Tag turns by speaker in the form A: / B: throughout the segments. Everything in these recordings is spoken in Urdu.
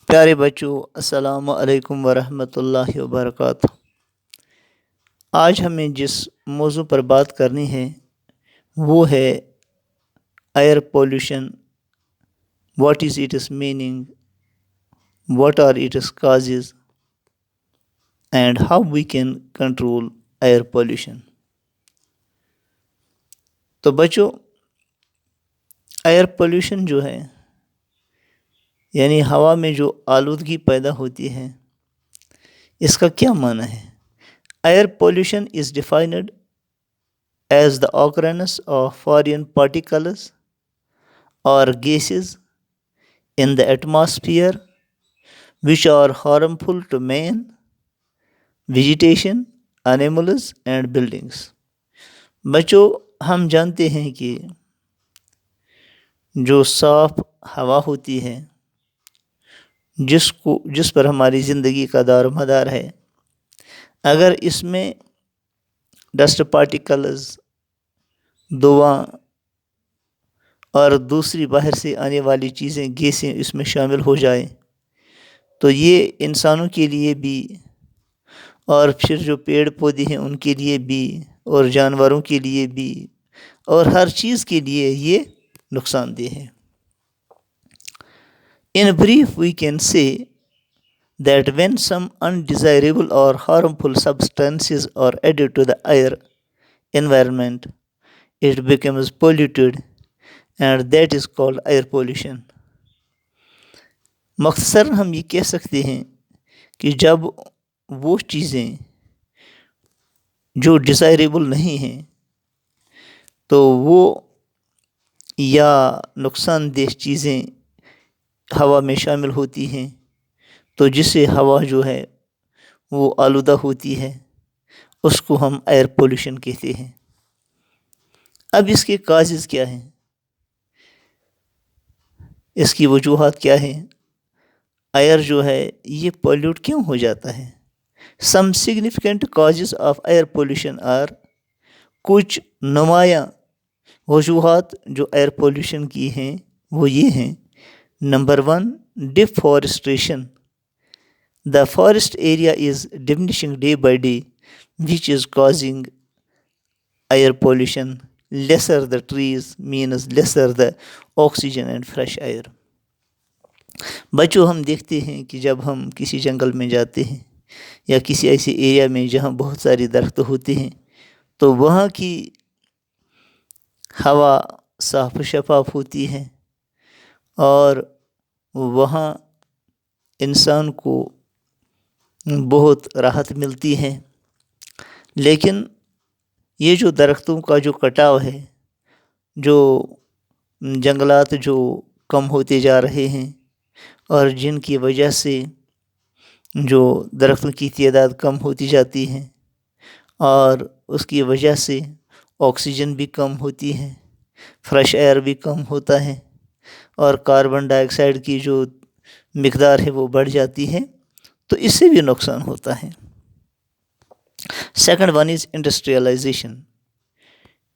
A: پیارے بچوں، السلام علیکم ورحمۃ اللہ وبرکاتہ۔ آج ہمیں جس موضوع پر بات کرنی ہے وہ ہے air pollution. What is its meaning, what are its causes and how we can control air pollution. تو بچوں، ایئر پولیوشن جو ہے یعنی ہوا میں جو آلودگی پیدا ہوتی ہے، اس کا کیا معنی ہے؟ Air pollution is defined as the occurrence of foreign particles or gases in the atmosphere which are harmful to man, vegetation, animals and buildings۔ بچوں، ہم جانتے ہیں کہ جو صاف ہوا ہوتی ہے، جس پر ہماری زندگی کا دار و مدار ہے، اگر اس میں ڈسٹ پارٹیکلز، دھواں اور دوسری باہر سے آنے والی چیزیں، گیسیں اس میں شامل ہو جائیں تو یہ انسانوں کے لیے بھی اور پھر جو پیڑ پودے ہیں ان کے لیے بھی اور جانوروں کے لیے بھی اور ہر چیز کے لیے یہ نقصان دہ ہے۔ In brief, we can say that when some undesirable or harmful substances are added to the air environment, it becomes polluted and that is called air pollution۔ مختصراً ہم یہ کہہ سکتے ہیں کہ جب وہ چیزیں جو ڈیزائریبل نہیں ہیں تو وہ یا نقصان دہ چیزیں ہوا میں شامل ہوتی ہیں تو جس سے ہوا جو ہے وہ آلودہ ہوتی ہے، اس کو ہم ایئر پولیوشن کہتے ہیں۔ اب اس کے کازز کیا ہیں، اس کی وجوہات کیا ہیں؟ ایئر جو ہے یہ پولیوٹ کیوں ہو جاتا ہے؟ Some significant causes of air pollution are, کچھ نمایاں وجوہات جو ایئر پولیوشن کی ہیں وہ یہ ہیں۔ Number 1، deforestation. The forest area is diminishing day by day, which is causing air pollution. Lesser the trees means lesser the oxygen and fresh air۔ بچوں، ہم دیکھتے ہیں کہ جب ہم کسی جنگل میں جاتے ہیں یا کسی ایسے ایریا میں جہاں بہت سارے درخت ہوتے ہیں تو وہاں کی ہوا صاف و شفاف ہوتی ہے اور وہاں انسان کو بہت راحت ملتی ہے۔ لیکن یہ جو درختوں کا جو کٹاؤ ہے، جو جنگلات جو کم ہوتے جا رہے ہیں اور جن کی وجہ سے جو درختوں کی تعداد کم ہوتی جاتی ہے اور اس کی وجہ سے آکسیجن بھی کم ہوتی ہے، فریش ایئر بھی کم ہوتا ہے اور کاربن ڈائی آکسائڈ کی جو مقدار ہے وہ بڑھ جاتی ہے، تو اس سے بھی نقصان ہوتا ہے۔ Second one is industrialisation.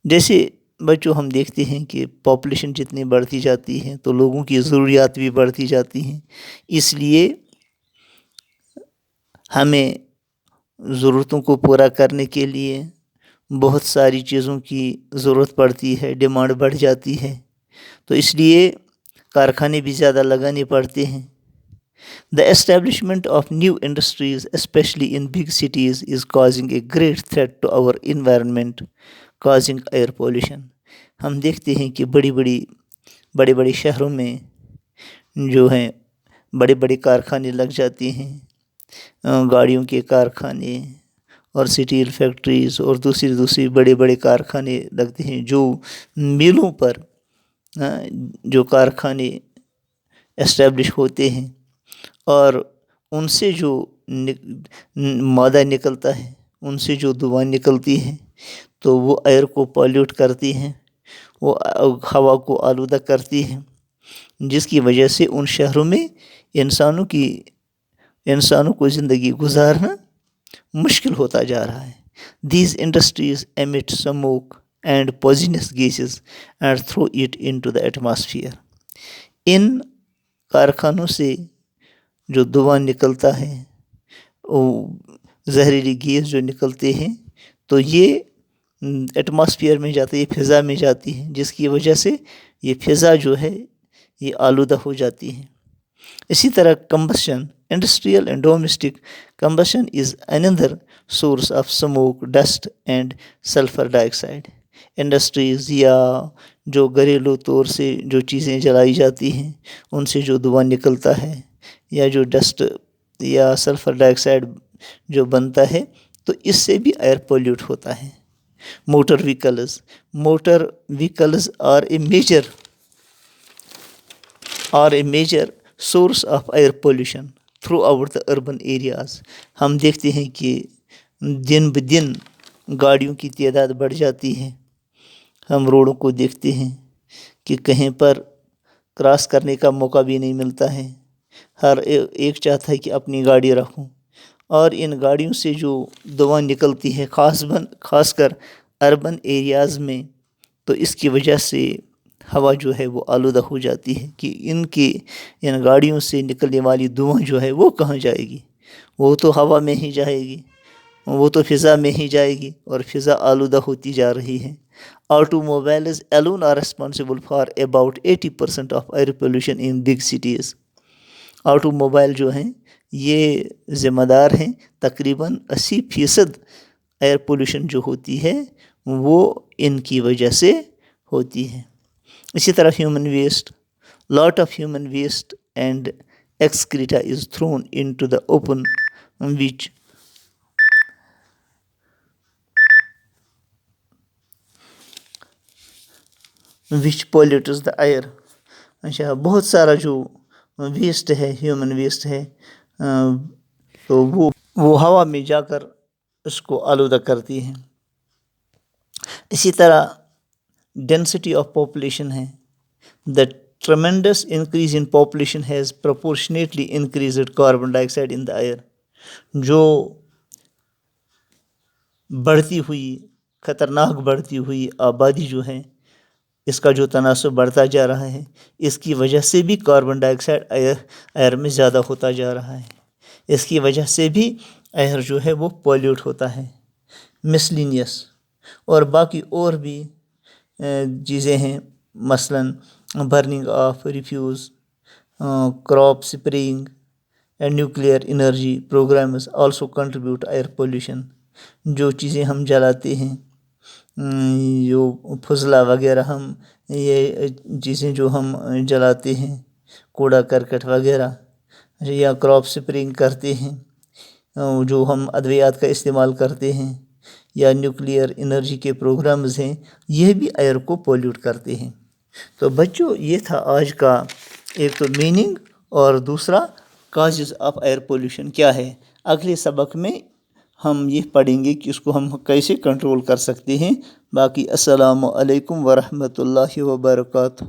A: جیسے بچوں ہم دیکھتے ہیں کہ پاپولیشن جتنی بڑھتی جاتی ہے تو لوگوں کی ضروریات بھی بڑھتی جاتی ہیں، اس لیے ہمیں ضرورتوں کو پورا کرنے کے لیے بہت ساری چیزوں کی ضرورت پڑتی ہے، ڈیمانڈ بڑھ جاتی ہے، تو اس لیے کارخانے بھی زیادہ لگانے پڑتے ہیں۔ The establishment of new industries, especially in big cities, is causing a great threat to our environment, causing air pollution۔ ہم دیکھتے ہیں کہ بڑے بڑے شہروں میں جو ہیں بڑے بڑے کارخانے لگ جاتے ہیں، گاڑیوں کے کارخانے اور اسٹیل فیکٹریز اور دوسری بڑے کارخانے لگتے ہیں، جو میلوں پر جو کارخانے اسٹیبلش ہوتے ہیں اور ان سے جو مادہ نکلتا ہے، ان سے جو دھواں نکلتی ہے تو وہ ایئر کو پولیوٹ کرتی ہیں، وہ ہوا کو آلودہ کرتی ہیں، جس کی وجہ سے ان شہروں میں انسانوں کو زندگی گزارنا مشکل ہوتا جا رہا ہے۔ These industries emit smoke and poisonous gases and throw it into the atmosphere۔ ان کارخانوں سے جو دھواں نکلتا ہے، زہریلی گیس جو نکلتے ہیں، تو یہ ایٹماسفیئر میں جاتی ہے، یہ فضا میں جاتی ہے، جس کی وجہ سے یہ فضا جو ہے یہ آلودہ ہو جاتی ہے۔ اسی طرح کمبشن، industrial and domestic کمبشن is another source of smoke, dust and sulphur dye oxide. Industries یا جو گھریلو طور سے جو چیزیں جلائی جاتی ہیں ان سے جو دھواں نکلتا ہے، یا جو ڈسٹ یا سلفر ڈائی آکسائڈ جو بنتا ہے، تو اس سے بھی ایئر پولیوٹ ہوتا ہے۔ Motor vehicles are a major source of air pollution throughout the urban areas. ہم دیکھتے ہیں کہ دن بدن گاڑیوں کی تعداد بڑھ جاتی ہے، ہم روڈوں کو دیکھتے ہیں کہ کہیں پر کراس کرنے کا موقع بھی نہیں ملتا ہے، ہر ایک چاہتا ہے کہ اپنی گاڑی رکھوں، اور ان گاڑیوں سے جو دھواں نکلتی ہے خاص کر اربن ایریاز میں، تو اس کی وجہ سے ہوا جو ہے وہ آلودہ ہو جاتی ہے کہ ان گاڑیوں سے نکلنے والی دھواں جو ہے وہ کہاں جائے گی؟ وہ تو ہوا میں ہی جائے گی، وہ تو فضا میں ہی جائے گی، اور فضا آلودہ ہوتی جا رہی ہے۔ Auto mobiles alone are responsible for about 80% of air pollution in big cities۔ Auto mobile جو ہیں یہ ذمہ دار ہیں تقریباً 80% ایئر پولیوشن جو ہوتی ہے وہ ان کی وجہ سے ہوتی ہے۔ اسی طرح human waste, lot of human waste and excreta is thrown into the open which pollutes the air۔ اچھا، بہت سارا جو ویسٹ ہے، ہیومن ویسٹ ہے، تو وہ ہوا میں جا کر اس کو آلودہ کرتی ہے۔ اسی طرح ڈینسٹی آف پاپولیشن ہے، the tremendous increase in population has proportionately increased carbon dioxide in the air۔ جو بڑھتی ہوئی خطرناک بڑھتی ہوئی آبادی جو ہے، اس کا جو تناسب بڑھتا جا رہا ہے، اس کی وجہ سے بھی کاربن ڈائی آکسائڈ ایئر میں زیادہ ہوتا جا رہا ہے، اس کی وجہ سے بھی ایئر جو ہے وہ پولیوٹ ہوتا ہے۔ مسلینیس اور باقی اور بھی چیزیں ہیں، مثلاً burning of refuse, crop spraying and nuclear energy programmes also contribute air pollution. جو چیزیں ہم جلاتے ہیں، جو فضلہ وغیرہ یہ چیزیں جو ہم جلاتے ہیں، کوڑا کرکٹ وغیرہ، یا کراپ اسپریئنگ کرتے ہیں، جو ہم ادویات کا استعمال کرتے ہیں، یا نیوکلیئر انرجی کے پروگرامز ہیں، یہ بھی ایئر کو پولیوٹ کرتے ہیں۔ تو بچوں، یہ تھا آج کا ایک تو میننگ، اور دوسرا کازز آف ایئر پولیوشن کیا ہے۔ اگلے سبق میں ہم یہ پڑھیں گے کہ اس کو ہم کیسے کنٹرول کر سکتے ہیں۔ باقی السلام علیکم ورحمۃ اللہ وبرکاتہ۔